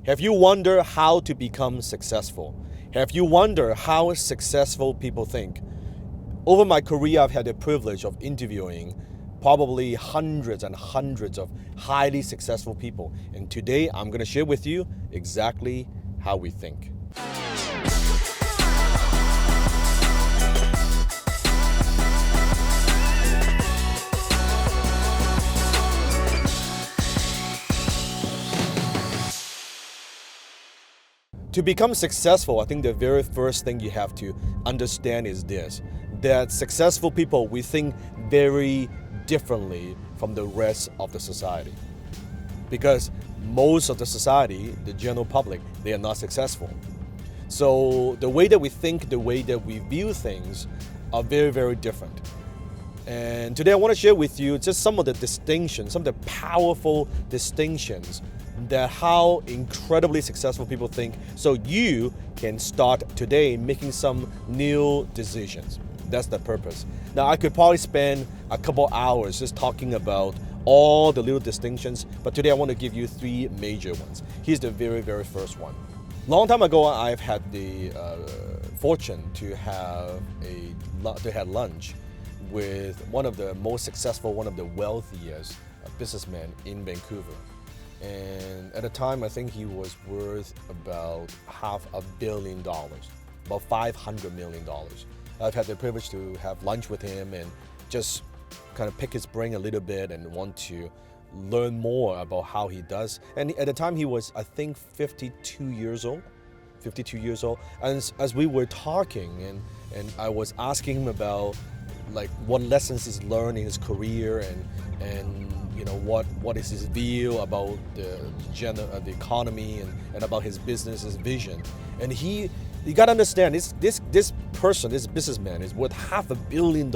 Have you wondered how to become successful? Have you wondered how successful people think? Over my career, I've had the privilege of interviewing probably hundreds and hundreds of highly successful people. And today, I'm going to share with you exactly how we think. To become successful, I think the very first thing you have to understand is this, that successful people, we think very differently from the rest of the society. Because most of the society, the general public, they are not successful. So the way that we think, the way that we view things are very, very different. And today I want to share with you just some of the distinctions, some of the powerful distinctions that how incredibly successful people think, so you can start today making some new decisions. That's the purpose. Now, I could probably spend a couple hours just talking about all the little distinctions, but today I want to give you three major ones. Here's the very, very first one. Long time ago, I've had the fortune to have lunch with one of the most successful, one of the wealthiest businessmen in Vancouver. And at the time, I think he was worth about $500 million, about $500 million. I've had the privilege to have lunch with him and just kind of pick his brain a little bit and want to learn more about how he does. And at the time, he was, I think, 52 years old. And as we were talking and I was asking him about like what lessons he's learned in his career and you know what is his view about the economy and about his business, his vision. And you gotta understand this person, this businessman is worth $500 million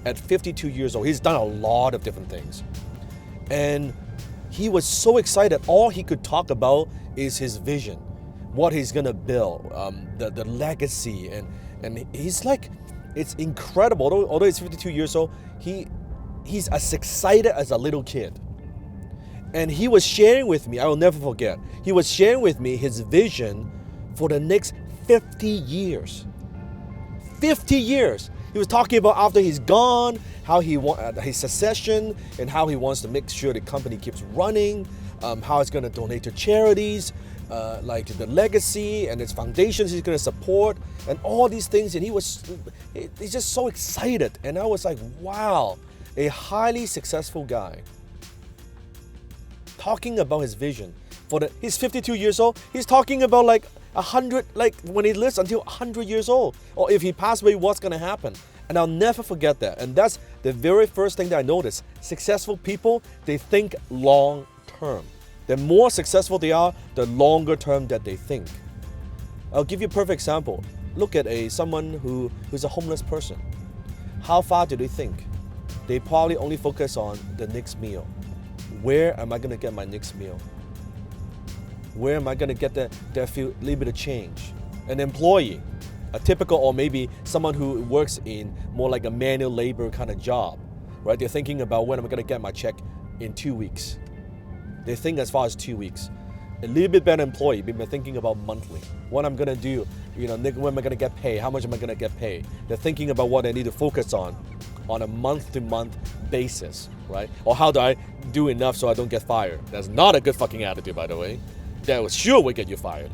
at 52 years old. He's done a lot of different things. And he was so excited. All he could talk about is his vision, what he's gonna build, the legacy, and he's like, it's incredible. Although he's 52 years old, he's as excited as a little kid. And he was sharing with me, I will never forget, he was sharing with me his vision for the next 50 years. 50 years. He was talking about after he's gone, how he wants his succession, and how he wants to make sure the company keeps running, how it's going to donate to charities, like the legacy and its foundations he's going to support, and all these things. And he's just so excited. And I was like, wow, a highly successful guy talking about his vision. He's 52 years old. He's talking about like 100, like when he lives until 100 years old, or if he passes away, what's going to happen. And I'll never forget that. And that's the very first thing that I noticed. Successful people, they think long term. The more successful they are, the longer term that they think. I'll give you a perfect example. Look at someone who's a homeless person. How far do they think? They probably only focus on the next meal. Where am I going to get my next meal? Where am I going to get that little bit of change? An employee, a typical, or maybe someone who works in more like a manual labor kind of job, right? They're thinking about when am I going to get my check in 2 weeks. They think as far as 2 weeks. A little bit better employee, they're thinking about monthly. What I'm gonna do, when am I gonna get paid? How much am I gonna get paid? They're thinking about what they need to focus on a month-to-month basis, right? Or how do I do enough so I don't get fired? That's not a good fucking attitude, by the way. That will sure will get you fired.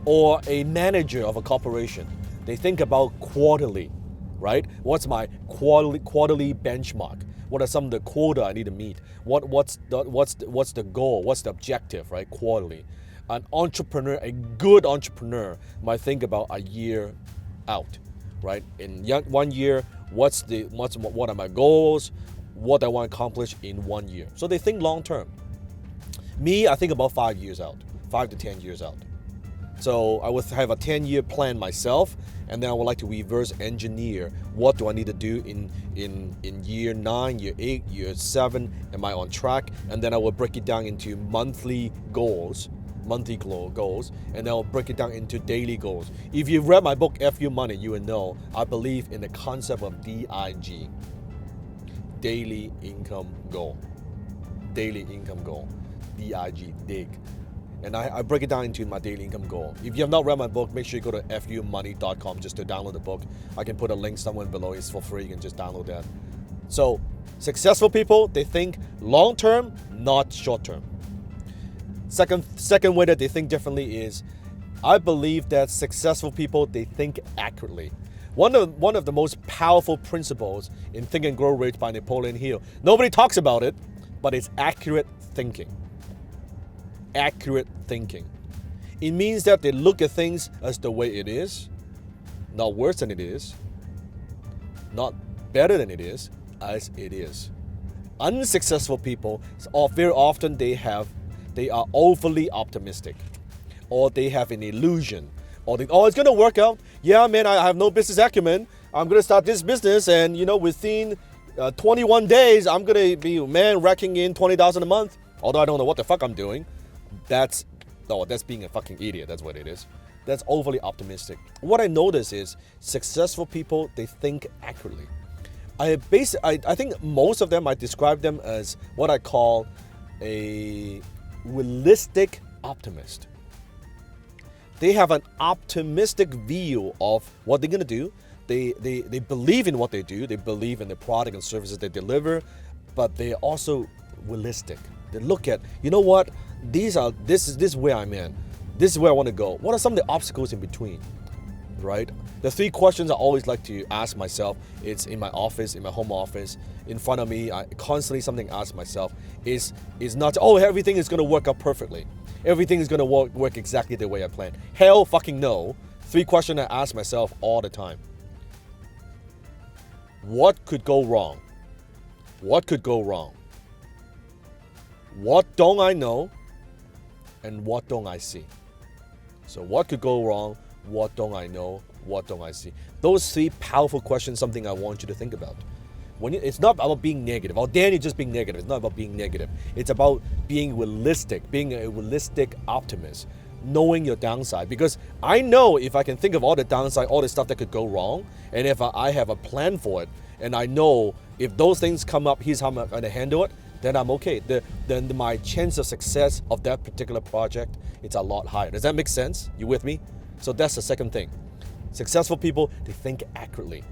Or a manager of a corporation. They think about quarterly, right? What's my quarterly benchmark? What are some of the quota I need to meet? What's the goal? What's the objective, right? Quarterly. An entrepreneur, a good entrepreneur, might think about a year out, right? In 1 year, what are my goals? What I want to accomplish in 1 year. So they think long term. Me, I think about 5 years out, 5 to 10 years out. So I would have a 10-year plan myself, and then I would like to reverse engineer what do I need to do in year 9, year 8, year 7, am I on track? And then I will break it down into monthly goals, and then I'll break it down into daily goals. If you've read my book, FU Money, you will know I believe in the concept of DIG, daily income goal, DIG, dig. And I break it down into my daily income goal. If you have not read my book, make sure you go to fumoney.com just to download the book. I can put a link somewhere below. It's for free. You can just download that. So successful people, they think long term, not short term. Second way that they think differently is, I believe that successful people, they think accurately. One of the most powerful principles in Think and Grow Rich by Napoleon Hill. Nobody talks about it, but it's accurate thinking. Accurate thinking. It means that they look at things as the way it is, not worse than it is, not better than it is, as it is. Unsuccessful people, very often they are overly optimistic, or they have an illusion, or it's gonna work out. Yeah, man, I have no business acumen. I'm gonna start this business, and within 21 days, I'm gonna be racking in $20,000 a month. Although I don't know what the fuck I'm doing. That's being a fucking idiot. That's what it is. That's overly optimistic. What I notice is successful people, they think accurately. I think most of them, I describe them as what I call a realistic optimist. They have an optimistic view of what they're gonna do. They believe in what they do. They believe in the product and services they deliver, but they're also realistic. They look at, you know what? This is where I'm in. This is where I want to go. What are some of the obstacles in between? Right? The three questions I always like to ask myself, it's in my office, in my home office, in front of me, I constantly something I ask myself is not, everything is going to work out perfectly. Everything is going to work exactly the way I planned. Hell fucking no. Three questions I ask myself all the time. What could go wrong? What could go wrong? What don't I know? And what don't I see? So what could go wrong? What don't I know? What don't I see? Those three powerful questions, something I want you to think about. It's not about being negative. Or Danny just being negative. It's not about being negative. It's about being realistic, being a realistic optimist, knowing your downside. Because I know if I can think of all the downside, all the stuff that could go wrong, and if I have a plan for it, and I know if those things come up, here's how I'm going to handle it, then I'm okay. Then my chance of success of that particular project, it's a lot higher. Does that make sense? You with me? So that's the second thing. Successful people, they think accurately.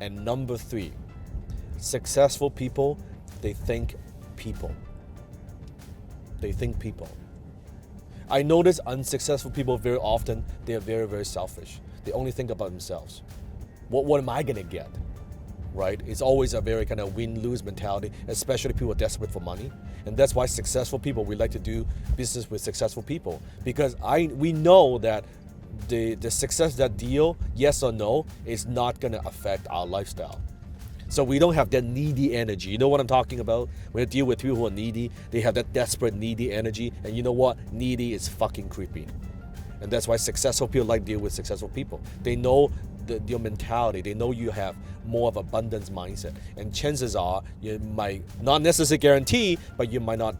And number three, successful people, they think people. They think people. I notice unsuccessful people very often, they are very, very selfish. They only think about themselves. What am I going to get? Right? It's always a very kind of win-lose mentality, especially people are desperate for money. And that's why successful people, we like to do business with successful people. Because we know that the success of that deal, yes or no, is not going to affect our lifestyle. So we don't have that needy energy. You know what I'm talking about? When I deal with people who are needy, they have that desperate, needy energy. And you know what? Needy is fucking creepy. And that's why successful people like deal with successful people. They know your mentality. They know you have more of abundance mindset. And chances are, you might not necessarily guarantee, but you might not,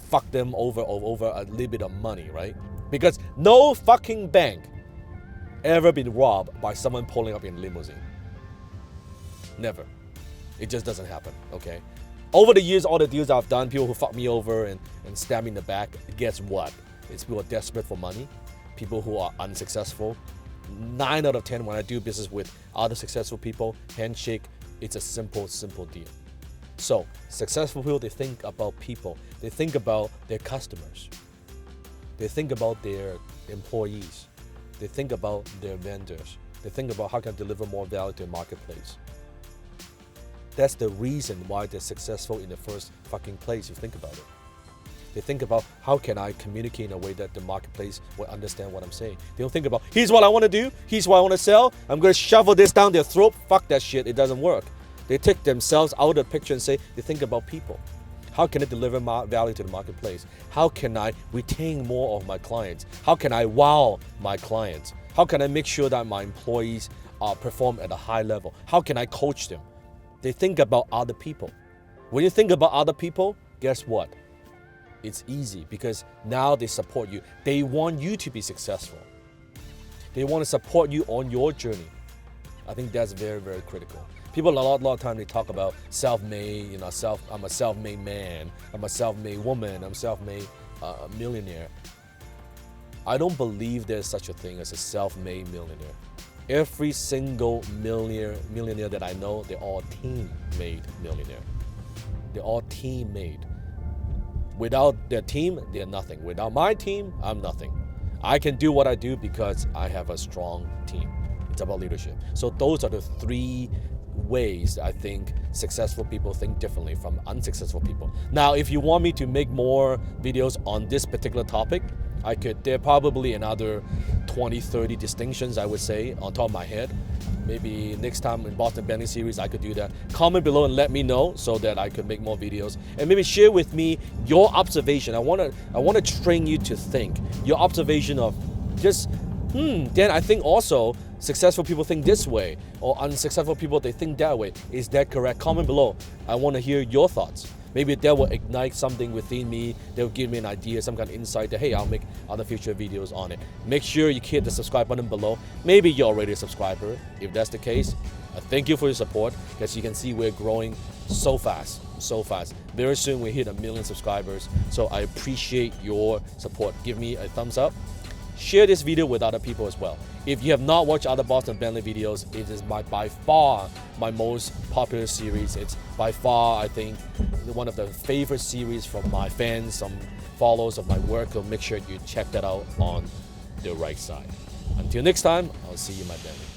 fuck them over a little bit of money, right? Because no fucking bank ever been robbed by someone pulling up in a limousine. Never. It just doesn't happen, okay? Over the years, all the deals I've done, people who fuck me over and stab me in the back, guess what? It's people who are desperate for money, people who are unsuccessful. 9 out of 10 when I do business with other successful people, handshake, it's a simple deal. So, successful people, they think about people. They think about their customers. They think about their employees. They think about their vendors. They think about how can I deliver more value to the marketplace. That's the reason why they're successful in the first fucking place, you think about it. They think about how can I communicate in a way that the marketplace will understand what I'm saying. They don't think about, here's what I want to do, here's what I want to sell, I'm going to shovel this down their throat. Fuck that shit, it doesn't work. They take themselves out of the picture and say, they think about people. How can I deliver value to the marketplace? How can I retain more of my clients? How can I wow my clients? How can I make sure that my employees perform at a high level? How can I coach them? They think about other people. When you think about other people, guess what? It's easy because now they support you. They want you to be successful. They want to support you on your journey. I think that's very, very critical. People a lot of time they talk about self-made, I'm a self-made man, I'm a self-made woman, I'm self-made. millionaire, I don't believe there's such a thing as a self-made millionaire. Every single millionaire that I know, they're all team-made millionaire. They're all team-made. Without their team, they're nothing. Without my team, I'm nothing. I can do what I do because I have a strong team. It's about leadership. So those are the three ways I think successful people think differently from unsuccessful people. Now, if you want me to make more videos on this particular topic, I could. There are probably another 20, 30 distinctions, I would say, on top of my head. Maybe next time in Boston Bentley series, I could do that. Comment below and let me know so that I could make more videos. And maybe share with me your observation. I wanna train you to think. Your observation of just, then I think also successful people think this way, or unsuccessful people, they think that way. Is that correct? Comment below. I want to hear your thoughts. Maybe that will ignite something within me. That will give me an idea, some kind of insight that, hey, I'll make other future videos on it. Make sure you hit the subscribe button below. Maybe you're already a subscriber. If that's the case, thank you for your support, because you can see we're growing so fast, so fast. Very soon we hit 1 million subscribers. So I appreciate your support. Give me a thumbs up. Share this video with other people as well. If you have not watched other Boston Bentley videos, it is by far my most popular series. It's by far, I think, one of the favorite series from my fans, some followers of my work. So make sure you check that out on the right side. Until next time, I'll see you, my Bentley.